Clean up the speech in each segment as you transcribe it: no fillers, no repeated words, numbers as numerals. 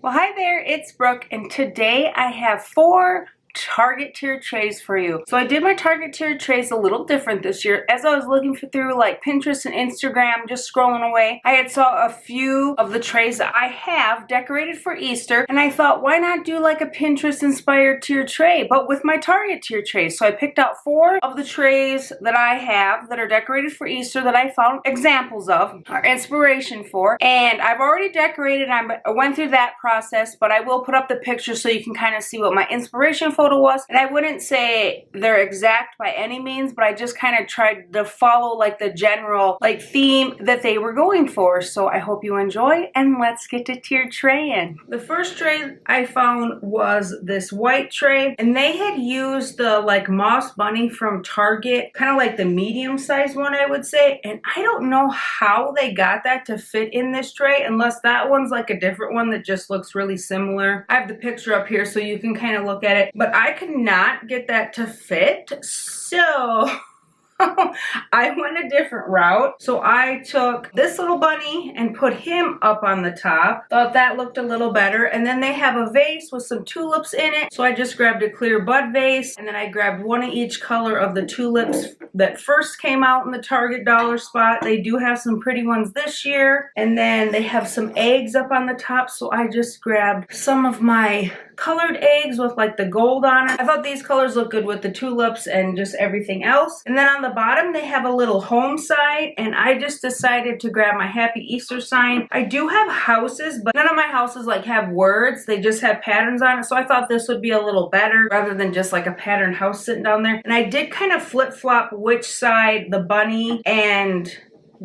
Well, hi there, it's Brooke, and today I have 4 Target tier trays for you. So I did my Target tier trays a little different this year. As I was looking through like Pinterest and Instagram, just scrolling away, I had saw a few of the trays that I have decorated for Easter, and I thought, why not do like a Pinterest inspired tier tray, but with my Target tier trays. So I picked out 4 of the trays that I have that are decorated for Easter that I found examples of, or inspiration for, and I've already decorated. I went through that process, but I will put up the picture so you can kind of see what my inspiration photo was. And I wouldn't say they're exact by any means, but I just kind of tried to follow like the general like theme that they were going for. So I hope you enjoy, and let's get to tier traying. The first tray I found was this white tray, and they had used the like Moss Bunny from Target, kind of like the medium sized one I would say, and I don't know how they got that to fit in this tray unless that one's like a different one that just looks really similar. I have the picture up here so you can kind of look at it, but I could not get that to fit, so I went a different route. So I took this little bunny and put him up on the top. Thought that looked a little better. And then they have a vase with some tulips in it. So I just grabbed a clear bud vase, and then I grabbed one of each color of the tulips that first came out in the Target dollar spot. They do have some pretty ones this year. And then they have some eggs up on the top. So I just grabbed some of my colored eggs with like the gold on it. I thought these colors look good with the tulips and just everything else. And then on the bottom they have a little home sign, and I just decided to grab my Happy Easter sign. I do have houses, but none of my houses like have words, they just have patterns on it, so I thought this would be a little better rather than just like a patterned house sitting down there. And I did kind of flip-flop which side the bunny and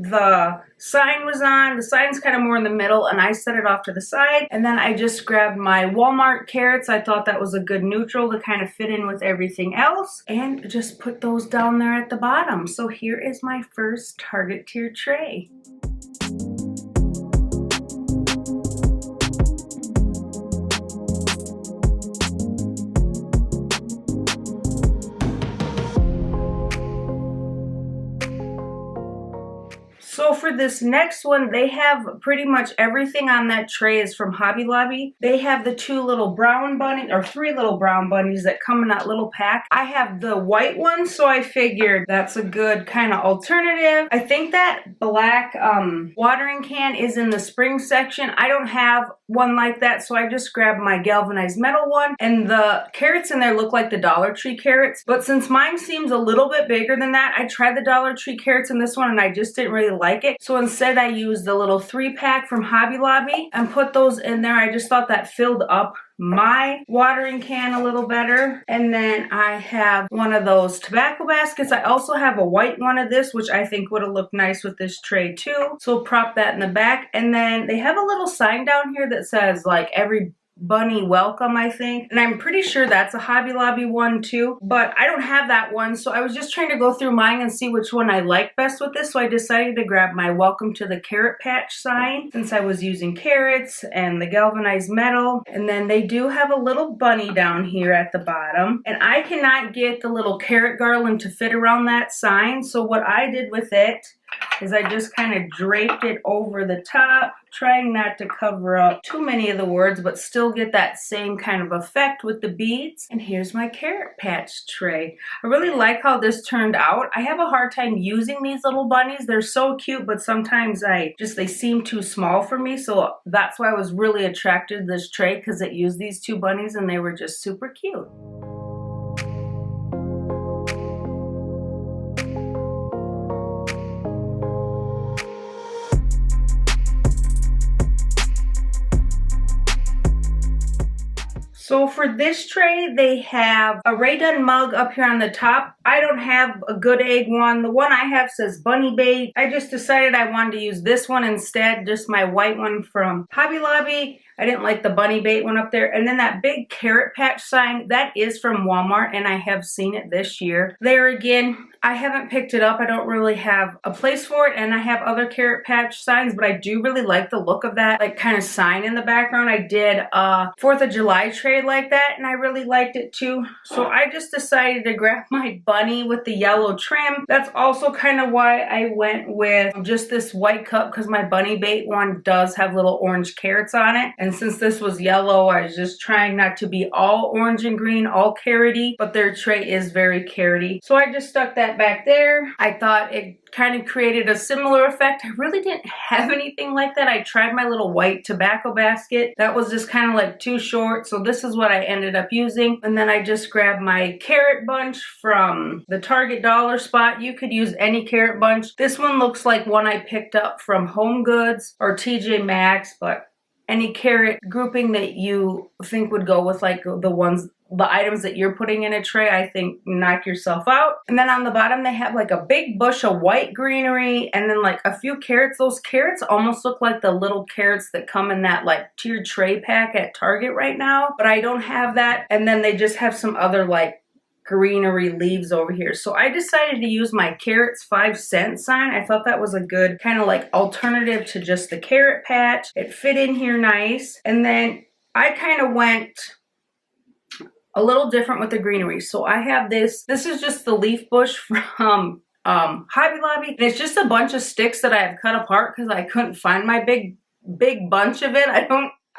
the sign was on. The sign's kind of more in the middle, and I set it off to the side. And then I just grabbed my Walmart carrots. I thought that was a good neutral to kind of fit in with everything else, and just put those down there at the bottom. So here is my first Target tier tray. So for this next one, they have pretty much everything on that tray is from Hobby Lobby. They have the 2 little brown bunnies, or 3 little brown bunnies that come in that little pack. I have the white one, so I figured that's a good kind of alternative. I think that black watering can is in the spring section. I don't have one like that, so I just grabbed my galvanized metal one, and the carrots in there look like the Dollar Tree carrots, but since mine seems a little bit bigger than that, I tried the Dollar Tree carrots in this one and I just didn't really like it. So instead I used the little 3-pack from Hobby Lobby and put those in there. I just thought that filled up my watering can a little better. And then I have one of those tobacco baskets. I also have a white one of this, which I think would have looked nice with this tray too. So prop that in the back. And then they have a little sign down here that says like every bunny welcome, I think, and I'm pretty sure that's a Hobby Lobby one too, but I don't have that one, so I was just trying to go through mine and see which one I like best with this. So I decided to grab my welcome to the carrot patch sign, since I was using carrots and the galvanized metal. And then they do have a little bunny down here at the bottom, and I cannot get the little carrot garland to fit around that sign, so what I did with it is I just kind of draped it over the top, trying not to cover up too many of the words, but still get that same kind of effect with the beads. And here's my carrot patch tray. I really like how this turned out. I have a hard time using these little bunnies. They're so cute, but sometimes they seem too small for me. So that's why I was really attracted to this tray, because it used these 2 bunnies and they were just super cute. So for this tray, they have a Ray Dunn mug up here on the top. I don't have a good egg one. The one I have says bunny bait. I just decided I wanted to use this one instead, just my white one from Hobby Lobby. I didn't like the bunny bait one up there. And then that big carrot patch sign, that is from Walmart, and I have seen it this year. There again, I haven't picked it up. I don't really have a place for it, and I have other carrot patch signs, but I do really like the look of that like kind of sign in the background. I did a 4th of July trade like that, and I really liked it too. So I just decided to grab my bunny with the yellow trim. That's also kind of why I went with just this white cup, because my bunny bait one does have little orange carrots on it. And And since this was yellow, I was just trying not to be all orange and green, all carroty, but their tray is very carroty. So I just stuck that back there. I thought it kind of created a similar effect. I really didn't have anything like that. I tried my little white tobacco basket. That was just kind of like too short. So this is what I ended up using. And then I just grabbed my carrot bunch from the Target dollar spot. You could use any carrot bunch. This one looks like one I picked up from Home Goods or TJ Maxx, but any carrot grouping that you think would go with like the items that you're putting in a tray, I think knock yourself out. And then on the bottom, they have like a big bush of white greenery and then like a few carrots. Those carrots almost look like the little carrots that come in that like tiered tray pack at Target right now, but I don't have that. And then they just have some other like greenery leaves over here. So I decided to use my carrots 5-cent sign. I thought that was a good kind of like alternative to just the carrot patch. It fit in here nice. And then I kind of went a little different with the greenery. So I have this is just the leaf bush from Hobby Lobby. And it's just a bunch of sticks that I have cut apart because I couldn't find my big bunch of it.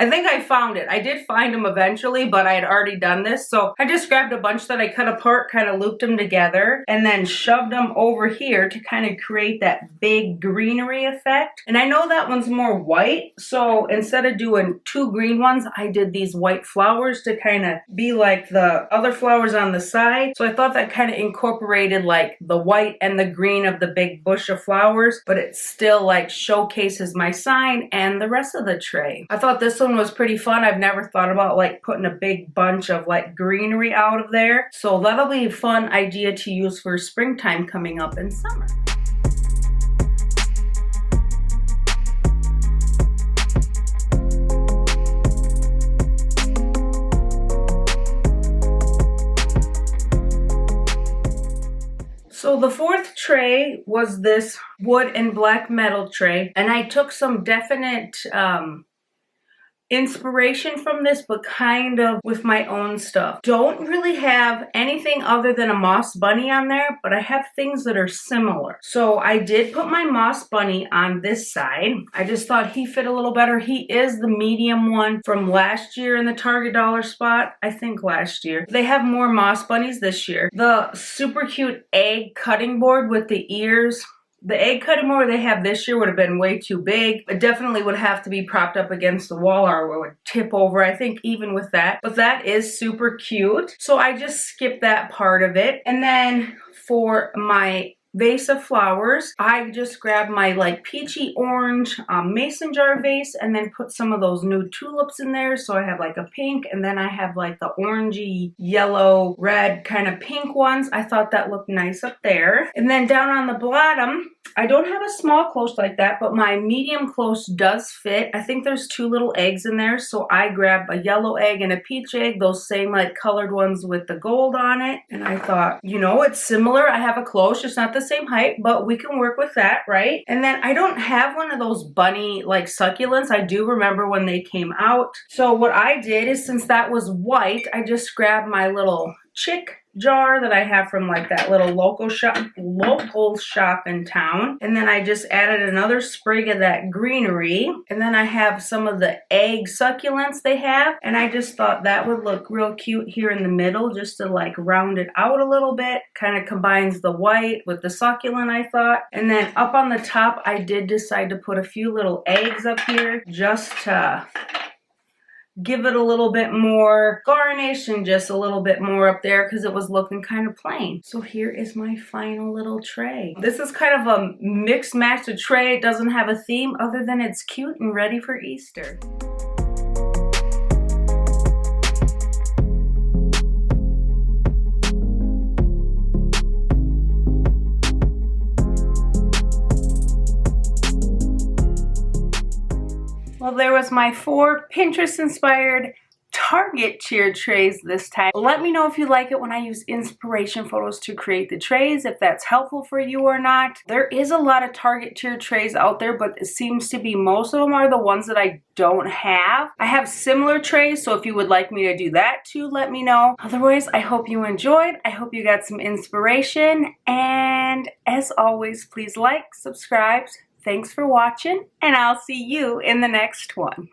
I think I found it. I did find them eventually, but I had already done this. So I just grabbed a bunch that I cut apart, kind of looped them together, and then shoved them over here to kind of create that big greenery effect. And I know that one's more white, so instead of doing 2 green ones, I did these white flowers to kind of be like the other flowers on the side. So I thought that kind of incorporated like the white and the green of the big bush of flowers, but it still like showcases my sign and the rest of the tray. I thought this one was pretty fun. I've never thought about like putting a big bunch of like greenery out of there. So that'll be a fun idea to use for springtime coming up in summer. So the fourth tray was this wood and black metal tray, and I took some definite inspiration from this, but kind of with my own stuff. Don't really have anything other than a moss bunny on there, but I have things that are similar. So I did put my moss bunny on this side. I just thought he fit a little better. He is the medium one from last year in the Target dollar spot. I think last year. They have more moss bunnies this year. The super cute egg cutting board with the ears. The egg cutting board they have this year would have been way too big. It definitely would have to be propped up against the wall or it would tip over, I think, even with that. But that is super cute. So I just skipped that part of it. And then for my vase of flowers, I just grabbed my like peachy orange mason jar vase and then put some of those new tulips in there. So I have like a pink and then I have like the orangey, yellow, red kind of pink ones. I thought that looked nice up there. And then down on the bottom, I don't have a small close like that, but my medium close does fit. I think there's 2 little eggs in there. So I grabbed a yellow egg and a peach egg, those same like colored ones with the gold on it. And I thought, you know, it's similar. I have a close, just not the same height, but we can work with that, right? And then I don't have one of those bunny like succulents. I do remember when they came out. So what I did is, since that was white, I just grabbed my little chick jar that I have from like that little local shop in town, and then I just added another sprig of that greenery, and then I have some of the egg succulents they have, and I just thought that would look real cute here in the middle just to like round it out a little bit. Kind of combines the white with the succulent, I thought. And then up on the top I did decide to put a few little eggs up here just to give it a little bit more garnish and just a little bit more up there because it was looking kind of plain. So here is my final little tray. This is kind of a mixed match of tray. It doesn't have a theme other than it's cute and ready for Easter. Well, there was my 4 Pinterest-inspired Target tier trays this time. Let me know if you like it when I use inspiration photos to create the trays, if that's helpful for you or not. There is a lot of Target tier trays out there, but it seems to be most of them are the ones that I don't have. I have similar trays, so if you would like me to do that too, let me know. Otherwise, I hope you enjoyed. I hope you got some inspiration, and as always, please like, subscribe. Thanks for watching, and I'll see you in the next one.